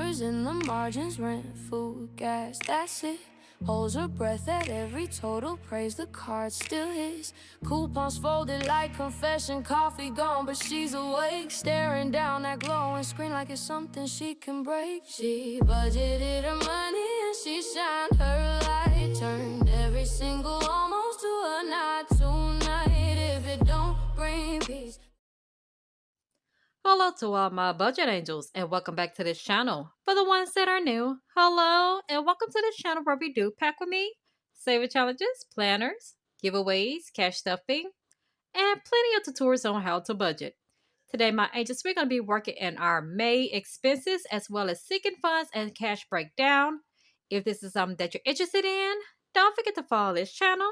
numbers in the margins, rent, food, gas, that's it. Holds her breath at every total, praise the card still his. Coupons folded like confession, coffee gone, but she's awake, staring down that glowing screen like it's something she can break. She budgeted her money and she shined her light, turned every single almost to a not tonight. If it don't bring peace. Hello to all my budget angels and welcome back to this channel. For the ones that are new, hello and welcome to this channel where we do pack with me, saving challenges, planners, giveaways, cash stuffing, and plenty of tutorials on how to budget. Today, my angels, we're going to be working in our May expenses as well as seeking funds and cash breakdown. If this is something that you're interested in, don't forget to follow this channel,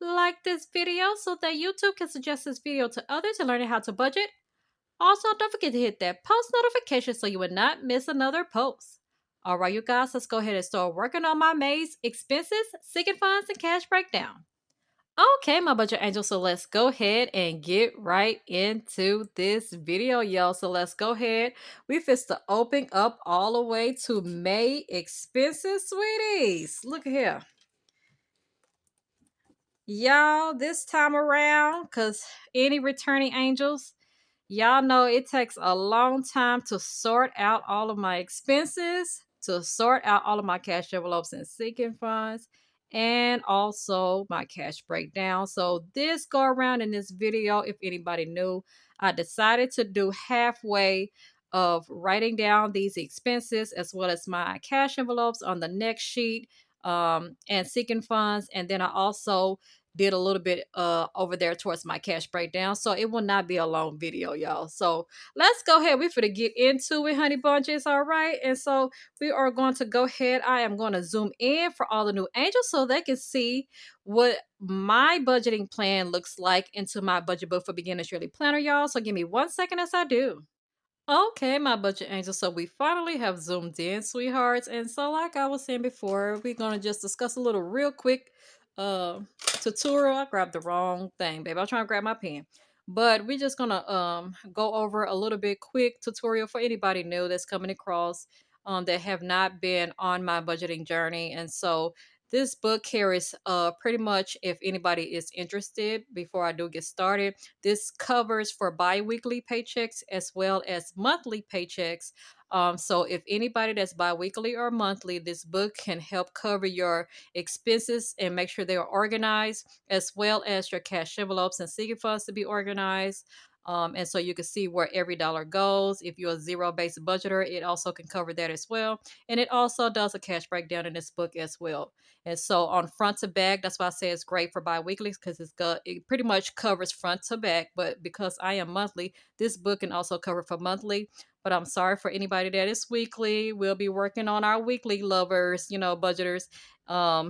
like this video so that YouTube can suggest this video to others and learning how to budget. Also, don't forget to hit that post notification so you will not miss another post. All right, you guys, let's go ahead and start working on my May's expenses, seeking funds, and cash breakdown. Okay, my budget angels, so let's go ahead and get right into this video, y'all. So let's go ahead. We fist to open up all the way to May expenses, sweeties. Look here. Y'all, this time around, because any returning angels, y'all know it takes a long time to sort out all of my expenses, to sort out all of my cash envelopes and sinking funds, and also my cash breakdown. So this go around in this video, if anybody knew, I decided to do halfway of writing down these expenses as well as my cash envelopes on the next sheet, and seeking funds. And then I also did a little bit over there towards my cash breakdown, so it will not be a long video, y'all. So let's go ahead. We're gonna get into it, honey bunches. All right, and so we are going to go ahead. I am going to zoom in for all the new angels so they can see what my budgeting plan looks like into my budget book for beginners yearly planner, y'all. So give me 1 second as I do. Okay, my budget angels. So we finally have zoomed in, sweethearts. And so, like I was saying before, we're gonna just discuss a little real quick tutorial. I grabbed the wrong thing, babe. I was trying to grab my pen. But we're just gonna go over a little bit quick tutorial for anybody new that's coming across that have not been on my budgeting journey. And so this book carries pretty much, if anybody is interested, before I do get started, this covers for bi-weekly paychecks as well as monthly paychecks. So if anybody that's bi-weekly or monthly, this book can help cover your expenses and make sure they are organized, as well as your cash envelopes and seeking funds to be organized. And so you can see where every dollar goes. If you're a zero-based budgeter, it also can cover that as well. And it also does a cash breakdown in this book as well. And so on front to back, that's why I say it's great for bi-weeklies, because it pretty much covers front to back. But because I am monthly, this book can also cover for monthly. But I'm sorry for anybody that is weekly. We'll be working on our weekly lovers, budgeters,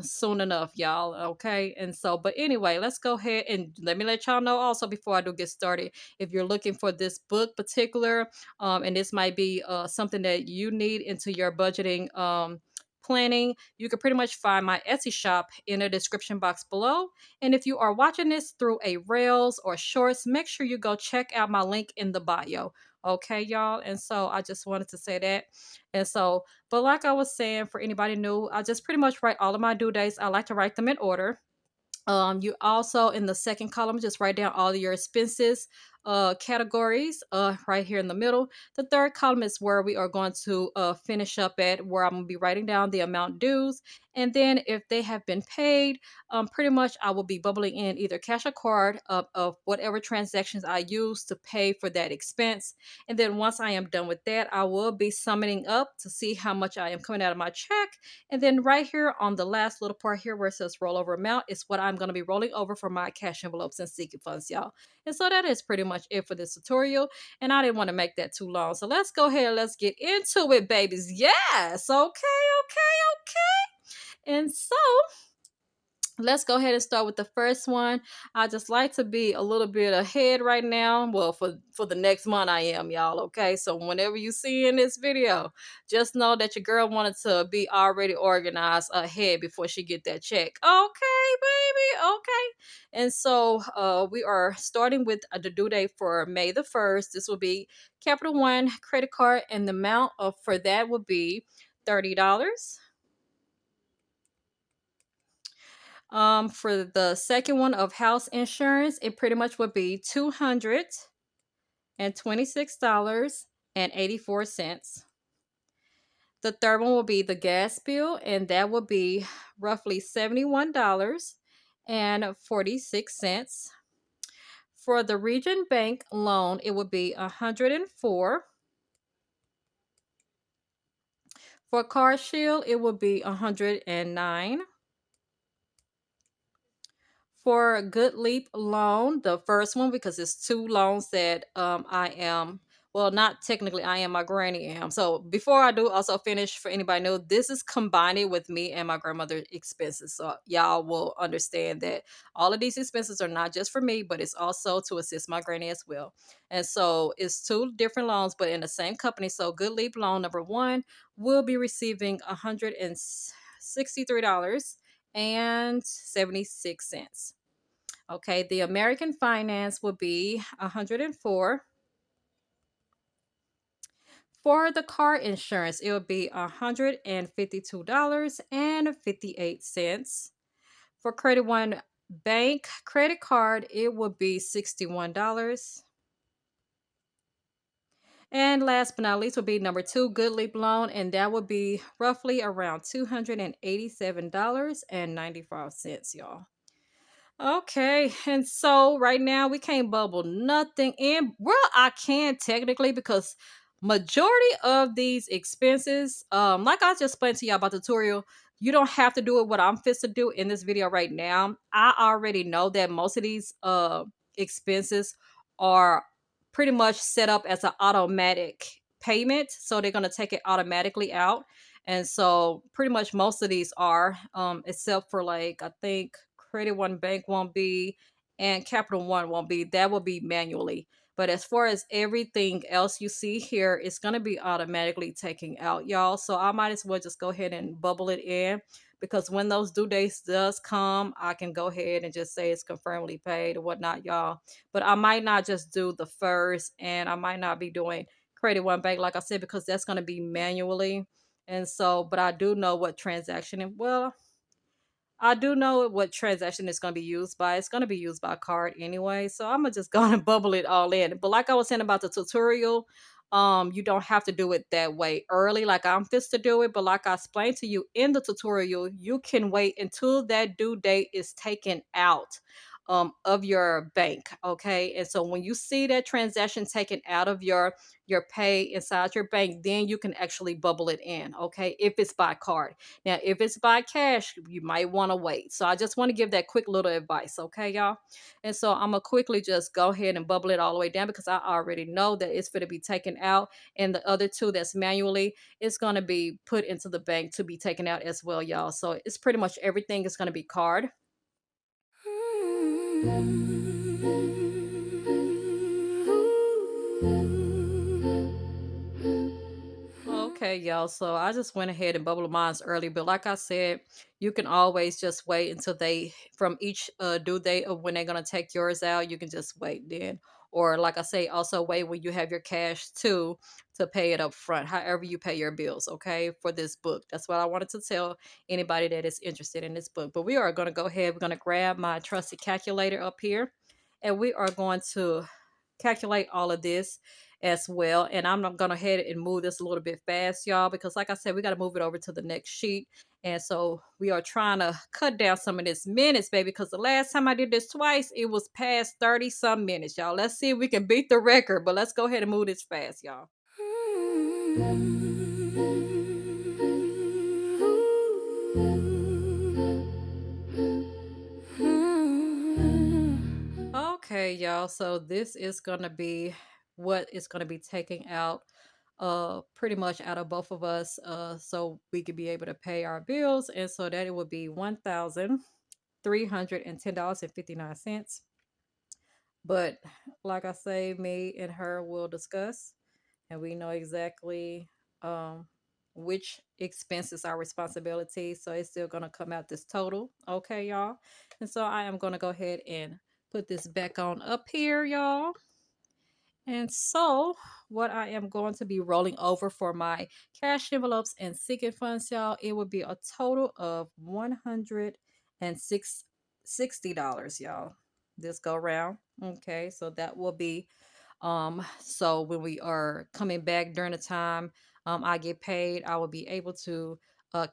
soon enough, y'all. Okay. And so, but anyway, let's go ahead and let me let y'all know also before I do get started. If you're looking for this book particular, and this might be something that you need into your budgeting planning, you can pretty much find my Etsy shop in the description box below. And if you are watching this through a Rails or Shorts, make sure you go check out my link in the bio. Okay, y'all. And so I just wanted to say that. And so, but like I was saying, for anybody new, I just pretty much write all of my due dates. I like to write them in order. You also, in the second column, just write down all of your expenses categories right here in the middle. The third column is where we are going to finish up at, where I'm going to be writing down the amount dues. And then if they have been paid, pretty much I will be bubbling in either cash or card of whatever transactions I use to pay for that expense. And then once I am done with that, I will be summing up to see how much I am coming out of my check. And then right here on the last little part here where it says rollover amount is what I'm going to be rolling over for my cash envelopes and seeking funds, y'all. And so that is pretty much it for this tutorial. And I didn't want to make that too long. So let's go ahead and let's get into it, babies. Yes. Okay, okay, okay. And so let's go ahead and start with the first one. I just like to be a little bit ahead right now. Well, for the next month I am, y'all. Okay, so whenever you see in this video, just know that your girl wanted to be already organized ahead before she get that check. Okay, baby. Okay, and so we are starting with the due date for May the 1st. This will be Capital One credit card, and the amount of for that would be $30. For the second one of house insurance, it pretty much would be $226.84. The third one will be the gas bill, and that will be roughly $71.46. For the Region Bank loan, it would be 104. For Car Shield, it would be 109. For Good Leap loan, the first one, because it's two loans that I am, well, not technically I am, my granny am. So before I do also finish, for anybody new, this is combining with me and my grandmother's expenses. So y'all will understand that all of these expenses are not just for me, but it's also to assist my granny as well. And so it's two different loans, but in the same company. So Good Leap loan number one will be receiving $163.76. Okay, the American finance would be 104. For the car insurance, it would be $152.58. For Credit One Bank credit card, it would be $61. And last but not least would be number two, Good Leap loan, and that would be roughly around $287.95, y'all. Okay, and so right now we can't bubble nothing in. Well, I can technically because majority of these expenses, like I just explained to y'all about the tutorial, you don't have to do it what I'm fit to do in this video right now. I already know that most of these expenses are pretty much set up as an automatic payment, so they're gonna take it automatically out. And so pretty much most of these are, except for like I think Credit One Bank won't be, and Capital One won't be. That will be manually. But as far as everything else you see here, it's gonna be automatically taking out, y'all. So I might as well just go ahead and bubble it in because when those due dates does come, I can go ahead and just say it's confirmedly paid or whatnot, y'all. But I might not just do the first, and I might not be doing Credit One Bank, like I said, because that's gonna be manually. And so, but I do know what transaction and well, I do know what transaction it's going to be used by. It's going to be used by card anyway. So I'm going to just go and bubble it all in. But like I was saying about the tutorial, you don't have to do it that way early like I'm fixed to do it. But like I explained to you in the tutorial, you can wait until that due date is taken out of your bank. Okay. And so when you see that transaction taken out of your pay inside your bank, then you can actually bubble it in. Okay. If it's by card. Now, if it's by cash, you might want to wait. So I just want to give that quick little advice, okay, y'all? And so I'm gonna quickly just go ahead and bubble it all the way down because I already know that it's going to be taken out, and the other two that's manually, it's going to be put into the bank to be taken out as well, y'all. So it's pretty much everything is going to be card. Okay, y'all. So I just went ahead and bubbled mines early, but like I said, you can always just wait until they from each due date of when they're gonna take yours out. You can just wait then, or like I say, also wait when you have your cash too to pay it up front. However you pay your bills, okay, for this book. That's what I wanted to tell anybody that is interested in this book. But we are gonna go ahead. We're gonna grab my trusty calculator up here, and we are going to calculate all of this as well. And I'm going to head and move this a little bit fast, y'all, because like I said, we got to move it over to the next sheet. And so we are trying to cut down some of this minutes, baby, because the last time I did this twice, it was past 30 some minutes, y'all. Let's see if we can beat the record, but let's go ahead and move this fast, y'all. Okay, y'all. So this is gonna be what is gonna be taking out pretty much out of both of us so we could be able to pay our bills, and so that it would be 1,000. $310.59. But like I say, me and her will discuss, and we know exactly um, which expenses are responsibility. So it's still gonna come out this total, okay, y'all. And so I am gonna go ahead and put this back on up here, y'all. And so, what I am going to be rolling over for my cash envelopes and sinking funds, y'all, it would be a total of $160, y'all, this go round. Okay, so that will be so when we are coming back during the time I get paid, I will be able to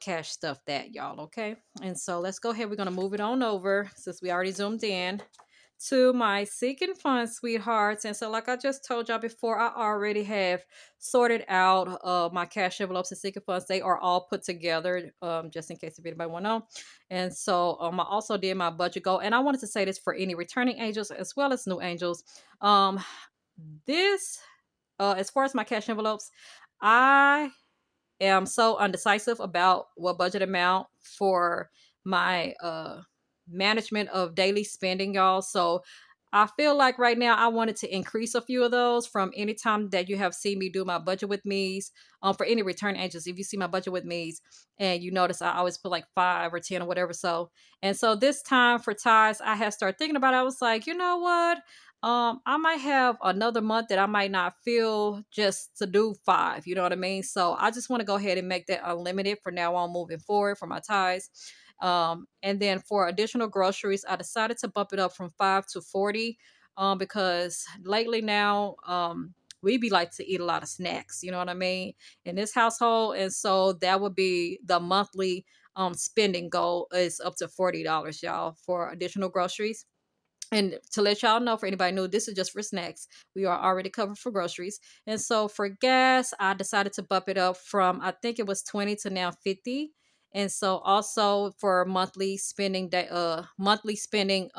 cash stuff that, y'all. Okay, and so let's go ahead. We're gonna move it on over since we already zoomed in to my seeking fun sweethearts. And so like I just told y'all before, I already have sorted out my cash envelopes and seeking funds. They are all put together, just in case if anybody want to know. And so I also did my budget goal, and I wanted to say this for any returning angels as well as new angels. This as far as my cash envelopes, I am so undecisive about what budget amount for my management of daily spending, y'all. So I feel like right now I wanted to increase a few of those from any time that you have seen me do my budget with me's. For any return agents, if you see my budget with me's and you notice I always put like 5 or 10 or whatever. So and so this time for ties, I had started thinking about it. I was like, you know what? I might have another month that I might not feel just to do 5. You know what I mean? So I just want to go ahead and make that unlimited for now on moving forward for my ties. And then for additional groceries, I decided to bump it up from 5 to 40. Because lately now, we be like to eat a lot of snacks. You know what I mean? In this household, and so that would be the monthly spending goal is up to $40, y'all, for additional groceries. And to let y'all know, for anybody new, this is just for snacks. We are already covered for groceries. And so for gas, I decided to bump it up from, I think it was 20 to now 50. And so also for monthly spending day, monthly spending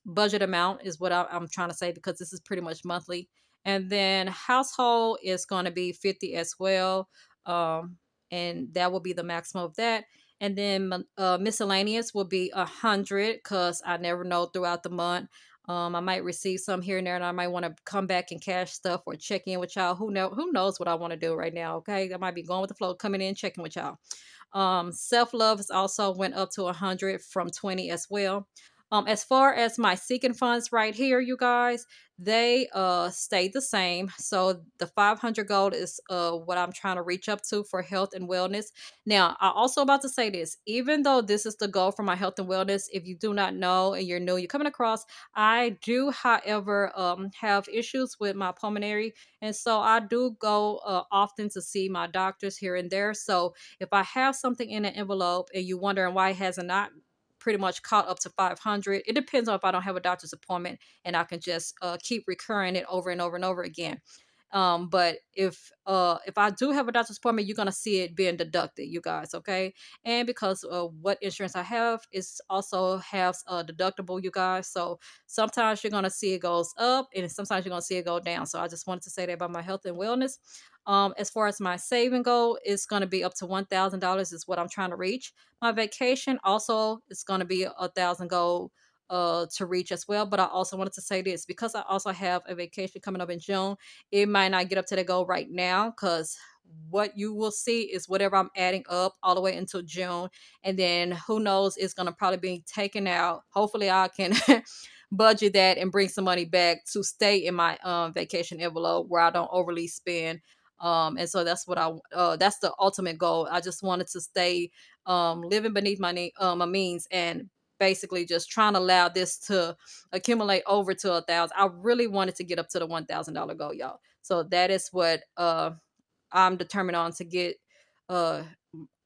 budget amount is what I'm trying to say, because this is pretty much monthly. And then household is going to be 50 as well. Um, and that will be the maximum of that. And then miscellaneous will be 100, because I never know throughout the month. I might receive some here and there, and I might want to come back and cash stuff or check in with y'all. Who knows what I want to do right now? Okay, I might be going with the flow, coming in, checking with y'all. Self-love has also went up to 100 from 20 as well. As far as my seeking funds right here, you guys, they stayed the same. So the 500 gold is what I'm trying to reach up to for health and wellness. Now, I also about to say this, even though this is the goal for my health and wellness, if you do not know and you're new, you're coming across, I do, however, have issues with my pulmonary. And so I do go often to see my doctors here and there. So if I have something in an envelope and you wondering why it hasn't not pretty much caught up to 500, it depends on if I don't have a doctor's appointment and I can just keep recurring it over and over and over again. But if I do have a doctor's appointment, you're gonna see it being deducted, you guys, okay? And because what insurance I have is also has a deductible, you guys. So sometimes you're gonna see it goes up, and sometimes you're gonna see it go down. So I just wanted to say that about my health and wellness. As far as my saving goal, it's gonna be up to $1,000 is what I'm trying to reach. My vacation also is gonna be 1,000 goal to reach as well. But I also wanted to say this, because I also have a vacation coming up in June. It might not get up to the goal right now, because what you will see is whatever I'm adding up all the way until June. And then who knows, it's going to probably be taken out. Hopefully, I can budget that and bring some money back to stay in my vacation envelope where I don't overly spend. And so that's what that's the ultimate goal. I just wanted to stay living beneath my means, and basically just trying to allow this to accumulate over to 1,000. I really wanted to get up to the $1,000 goal, y'all. So that is what I'm determined on to get. Uh,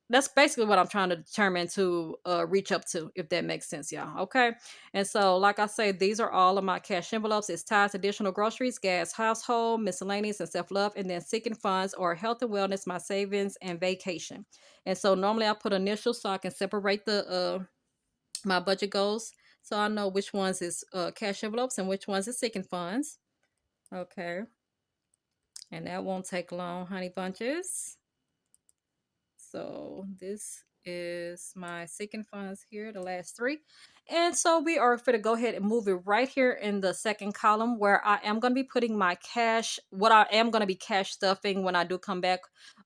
that's basically what I'm trying to determine to reach up to, if that makes sense, y'all. Okay. And so, like I say, these are all of my cash envelopes. It's ties, additional groceries, gas, household, miscellaneous, and self love. And then seeking funds or health and wellness, my savings, and vacation. And so, normally I put initials so I can separate the my budget goals, so I know which ones is cash envelopes and which ones is seeking funds. Okay, and that won't take long, honey bunches. So this is my sinking funds here, the last three. And so we are going to go ahead and move it right here in the second column where I am going to be putting my cash, what I am going to be cash stuffing when I do come back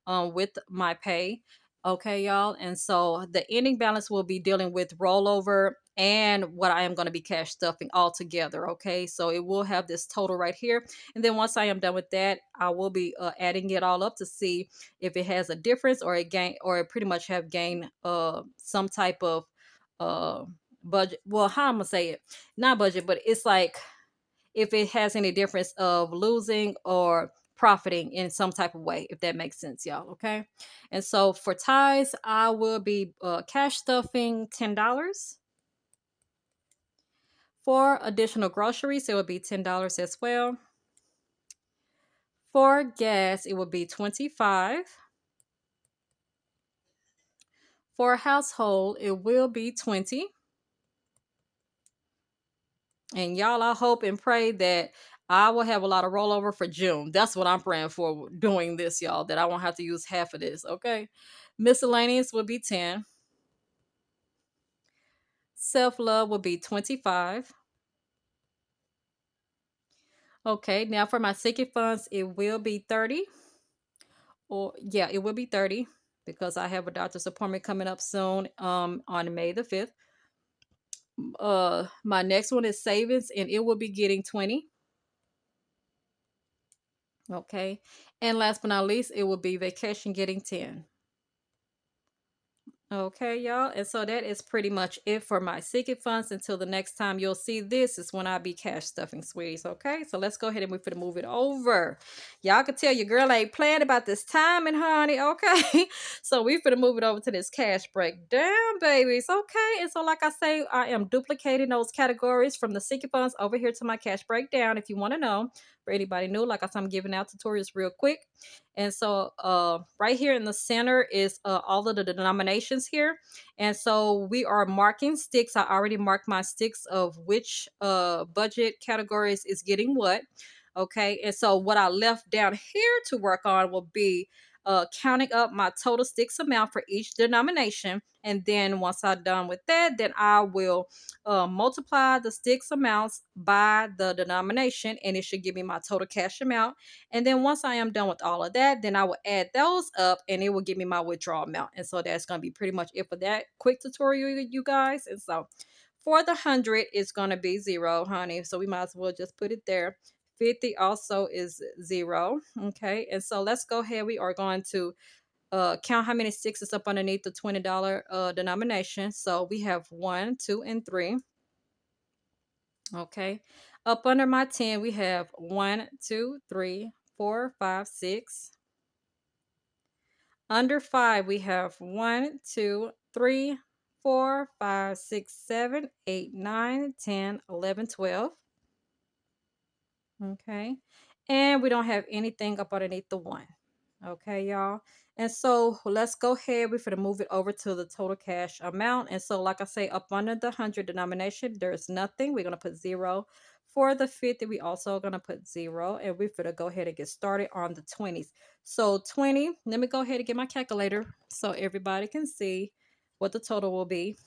with my pay. Okay, y'all. And so the ending balance will be dealing with rollover and what I am going to be cash stuffing all together. Okay, so it will have this total right here. And then once I am done with that, I will be adding it all up to see if it has a difference or it gain or it pretty much have gained some type of uh budget. Well, how I'm gonna say it, not budget, but it's like if it has any difference of losing or profiting in some type of way, if that makes sense, y'all. Okay. And so for ties, I will be cash stuffing $10. For additional groceries, it will be $10 as well. For gas, it will be 25. For household, it will be 20. And y'all, I hope and pray that I will have a lot of rollover for June. That's what I'm praying for doing this, y'all, that I won't have to use half of this, okay? Miscellaneous will be 10. Self-love will be 25. Okay, now for my sinking funds, it will be 30. Or yeah, it will be 30 because I have a doctor's appointment coming up soon on May the 5th. My next one is savings and it will be getting 20. Okay. And last but not least, it will be vacation getting 10. Okay, y'all. And so that is pretty much it for my secret funds. Until the next time you'll see this is when I be cash stuffing, sweeties. Okay, so let's go ahead and we're going to move it over. Y'all can tell your girl ain't playing about this timing, honey. Okay, so we're going to move it over to this cash breakdown, babies. Okay, and so like I say, I am duplicating those categories from the secret funds over here to my cash breakdown. If you want to know, for anybody new, like I said, I'm giving out tutorials real quick. And so right here in the center is all of the denominations here. And so we are marking sticks. I already marked my sticks of which budget categories is getting what. Okay. And so what I left down here to work on will be counting up my total sticks amount for each denomination. And then once I'm done with that, then I will multiply the sticks amounts by the denomination and it should give me my total cash amount. And then once I am done with all of that, then I will add those up and it will give me my withdrawal amount. And so that's going to be pretty much it for that quick tutorial, you guys. And so for the 100, it's going to be 0, honey. So we might as well just put it there. 50 also is 0. Okay. And so let's go ahead. We are going to count how many sticks is up underneath the $20 denomination. So we have 1, 2, and 3. Okay. Up under my 10, we have 1, 2, 3, 4, 5, 6. Under 5, we have 1, 2, 3, 4, 5, 6, 7, 8, 9, 10, 11, 12. Okay. And we don't have anything up underneath the 1. Okay, y'all. And so let's go ahead. We're going to move it over to the total cash amount. And so, like I say, up under the 100 denomination, there's nothing. We're going to put 0. For the 50, we also going to put 0. And we're going to go ahead and get started on the 20s. So 20, let me go ahead and get my calculator so everybody can see what the total will be.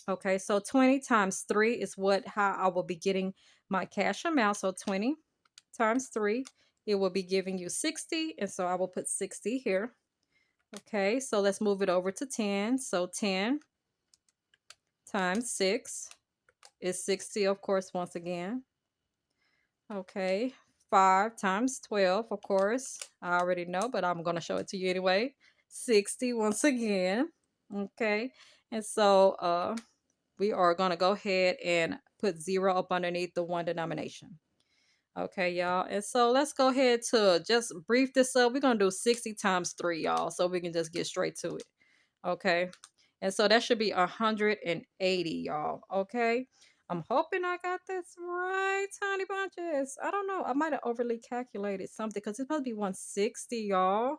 Okay, so 20 times 3 is how I will be getting my cash amount. So 20 times 3, it will be giving you 60. And so I will put 60 here. Okay, so let's move it over to 10. So 10 times 6 is 60, of course, once again. Okay, 5 times 12, of course. I already know, but I'm going to show it to you anyway. 60 once again. Okay, and so we are going to go ahead and put 0 up underneath the 1 denomination. Okay, y'all. And so let's go ahead to just brief this up. We're going to do 60 times 3, y'all, so we can just get straight to it. Okay. And so that should be 180, y'all. Okay. I'm hoping I got this right, honey bunches. I don't know. I might have overly calculated something because it's supposed to be 160, y'all.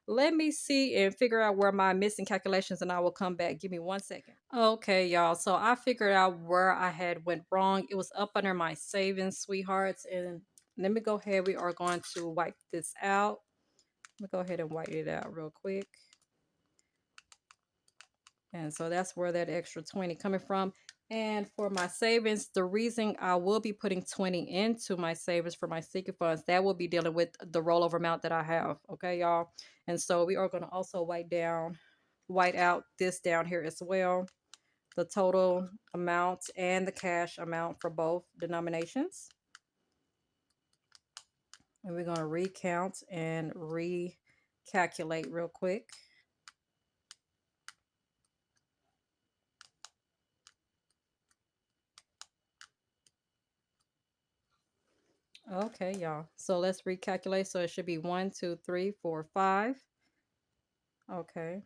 Let me see and figure out where my missing calculations and I will come back. Give me 1 second. Okay, y'all. So I figured out where I had went wrong. It was up under my savings, sweethearts. And let me go ahead. We are going to wipe this out. Let me go ahead and wipe it out real quick. And so that's where that extra 20 coming from. And for my savings, the reason I will be putting 20 into my savings for my secret funds, that will be dealing with the rollover amount that I have. Okay, y'all. And so we are going to also white out this down here as well. The total amount and the cash amount for both denominations. And we're going to recount and recalculate real quick. Okay, y'all. So let's recalculate. So it should be 1, 2, 3, 4, 5. Okay.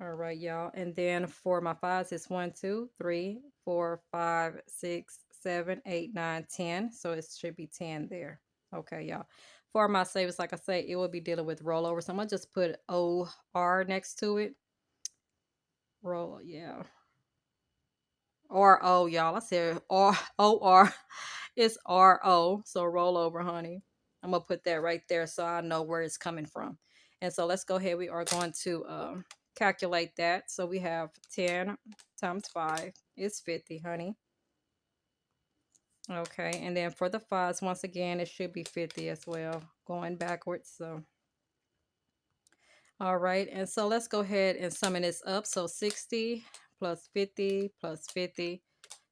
All right, y'all. And then for my fives, it's 1, 2, 3, 4, 5, 6, 7, 8, 9, 10. So it should be 10 there. Okay, y'all. For my savings, like I say, it will be dealing with rollover. So I'm gonna just put OR next to it. Roll, yeah. RO, y'all. I said OR. It's RO. So roll over, honey. I'm gonna put that right there so I know where it's coming from. And so let's go ahead. We are going to calculate that. So we have 10 times 5 is 50, honey. Okay, and then for the fives, once again, it should be 50 as well, going backwards. So all right, and so let's go ahead and summon this up. So 60 plus 50 plus 50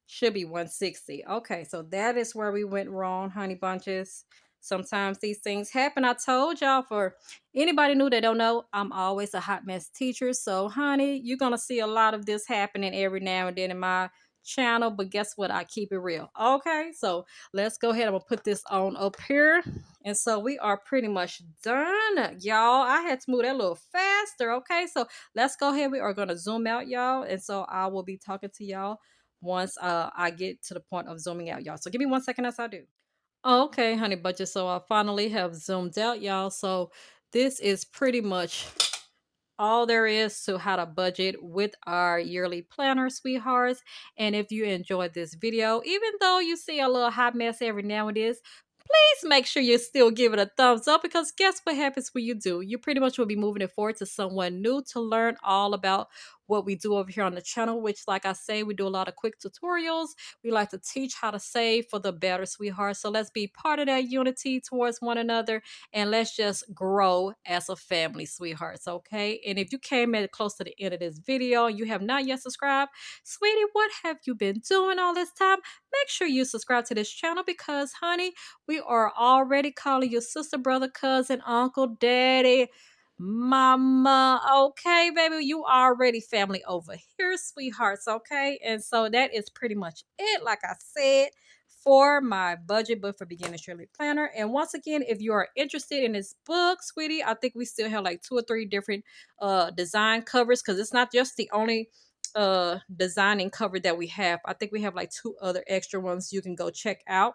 should be 160. Okay, so that is where we went wrong, honey bunches. Sometimes these things happen. I told y'all, for anybody new that don't know, I'm always a hot mess teacher. So, honey, you're gonna see a lot of this happening every now and then in my channel. But guess what? I keep it real. Okay, so let's go ahead. I'm gonna put this on up here. And so we are pretty much done, y'all. I had to move that a little faster. Okay, so let's go ahead. We are gonna zoom out, y'all. And so I will be talking to y'all once I get to the point of zooming out, y'all. So give me 1 second as I do. Okay, honey budget. So I finally have zoomed out, y'all. So this is pretty much all there is to how to budget with our yearly planner, sweethearts. And if you enjoyed this video, even though you see a little hot mess every now and then, please make sure you still give it a thumbs up, because guess what happens when you do? You pretty much will be moving it forward to someone new to learn all about what we do over here on the channel, which, like I say, we do a lot of quick tutorials. We like to teach how to save for the better, sweetheart. So let's be part of that unity towards one another, and let's just grow as a family, sweethearts. Okay, and if you came in close to the end of this video and you have not yet subscribed, sweetie, what have you been doing all this time? Make sure you subscribe to this channel, because honey, we are already calling you sister, brother, cousin, uncle, daddy, mama. Okay, baby, you already family over here, sweethearts. Okay, and so that is pretty much it, like I said, for my budget book for beginners yearly planner. And once again, if you are interested in this book, sweetie, I think we still have like 2 or 3 different design covers, because it's not just the only designing cover that we have. I think we have like 2 other extra ones you can go check out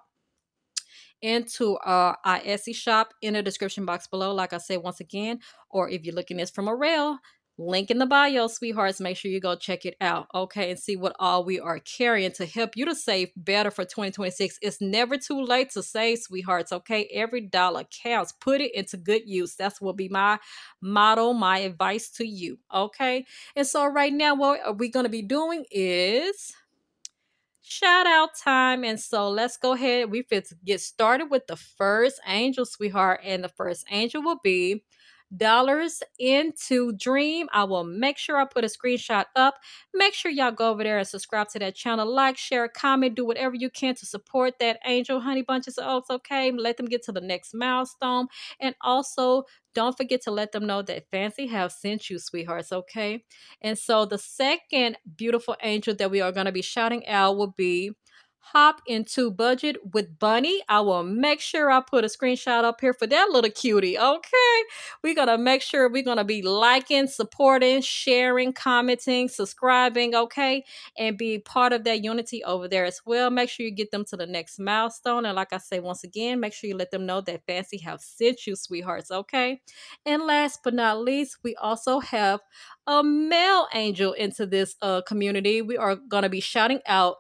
into our Etsy shop in the description box below. Like I said, once again, or if you're looking this from a rail, link in the bio, sweethearts. Make sure you go check it out, okay, and see what all we are carrying to help you to save better for 2026. It's never too late to save, sweethearts, okay? Every dollar counts. Put it into good use. That's what be my motto, my advice to you, okay? And so right now, what we're going to be doing is shout out time. And so let's go ahead. We fit to get started with the first angel, sweetheart. And the first angel will be dollars into dream. I will make sure I put a screenshot up. Make sure y'all go over there and subscribe to that channel. Like, share, comment, do whatever you can to support that angel, honey bunches of oats. Okay, let them get to the next milestone. And also, don't forget to let them know that Fancy have sent you, sweethearts. Okay, and so the second beautiful angel that we are going to be shouting out will be Hop into Budget with Bunny. I will make sure I put a screenshot up here for that little cutie. Okay, we're going to make sure we're going to be liking, supporting, sharing, commenting, subscribing, okay, and be part of that unity over there as well. Make sure you get them to the next milestone. And like I say, once again, make sure you let them know that Fancy have sent you, sweethearts, okay? And last but not least, we also have a male angel into this community. We are going to be shouting out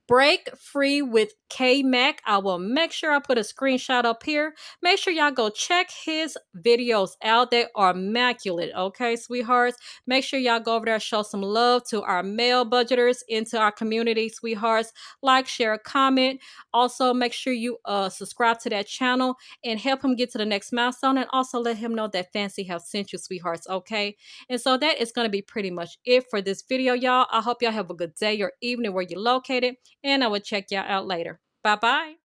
Break Free with K Mac. I will make sure I put a screenshot up here. Make sure y'all go check his videos out. They are immaculate, okay, sweethearts? Make sure y'all go over there, show some love to our male budgeters into our community, sweethearts. Like, share, comment. Also, make sure you subscribe to that channel and help him get to the next milestone. And also let him know that Fancy have sent you, sweethearts, okay? And so that is going to be pretty much it for this video, y'all. I hope y'all have a good day or evening where you're located, and I will check y'all out later. Bye-bye.